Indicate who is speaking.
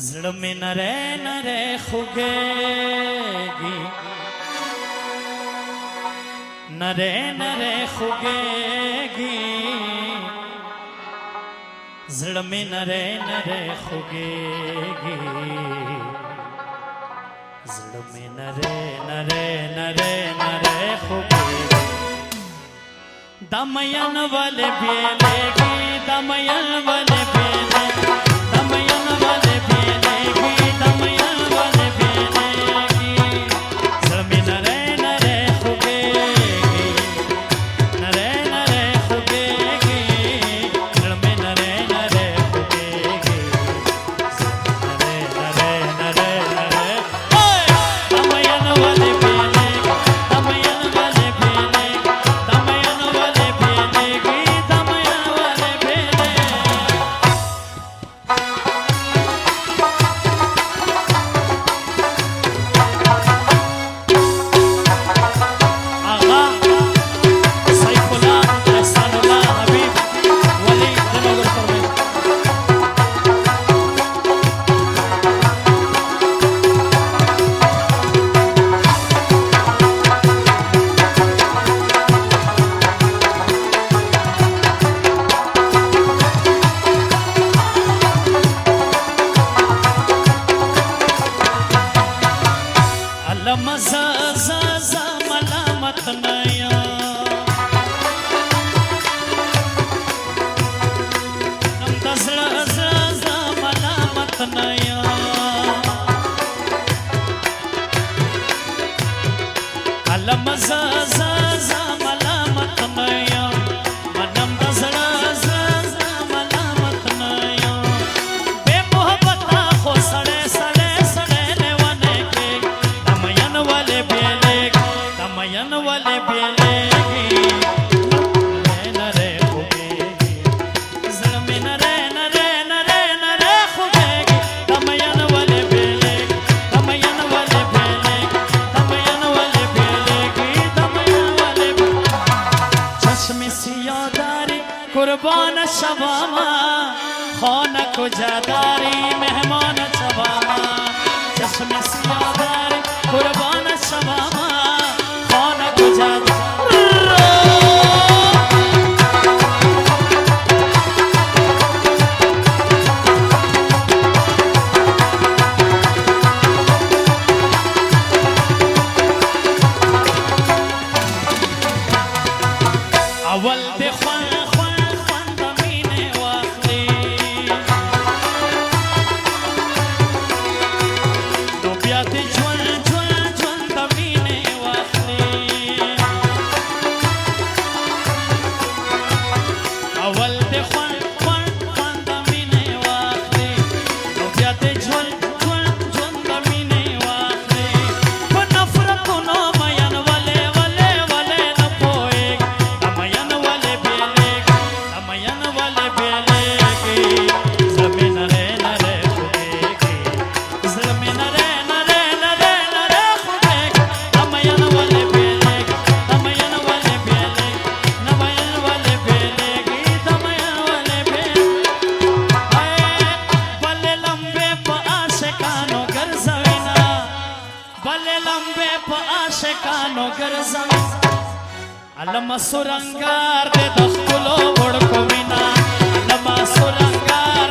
Speaker 1: زړه مې نری نری خوږېږي نری نری خوږېږي زړه مې نری نری خوږېږي زړه مې نری نری نری نری خوږېږي دا مین ولې بیلېږي دا مین ولې بیلېږي دا مین ولې بیلېږي دا مین ولې بیلېږي زړه مې نری نری خوږېږي نری نری خوږېږي زړه مې نری نری خوږېږي نری نری نری نری دا مین ولې بیلېږي دا مین ولې بیلېږي دا مین ولې بیلېږي دا مین ولې بیلېږي ملامت نیا نم دزړه ملامت نیا علم زازا ملامت نیا منم دزړه ملامت نیا بے محبت خو سړې سړې سړې لیوانه کې دمین ولې بیلېږي دمین ولې بیلېږي نری خوږېږي زړه مې نری نری نری نری خوږېږي دمین ولې بیلېږي دمین ولې بیلېږي دمین ولې بیلېږي دمین ولې چشم سیاه داری قربان شوما خانه کجا داری مهمان شوما چشم سیاه داری قربان شوما خانه کجا اول د خوان د مینې واخلي نو بیا د ژوند د مینې واخلي اول د خوان د مینې واخلي نو بیا د ژوند د مینې واخلي په نفرتونو مین ولې ولې ولې نه پوهېږي دمین ولې بیلېږي دمین ولې بیلېږي زړه مې نری نری خوږېږي زړه مې نری نری نری نری خوږېږي دمین ولې بیلېږي دمین ولې بیلېږي دمین ولې بیلېږي دمین ولې بیلېږي بلې لمبې په عاشقانو ګرځوینه بلې لمبې په عاشقانو ګرځوینه علما سورنګار دې د خپلو وړکو وینا علما سورنګار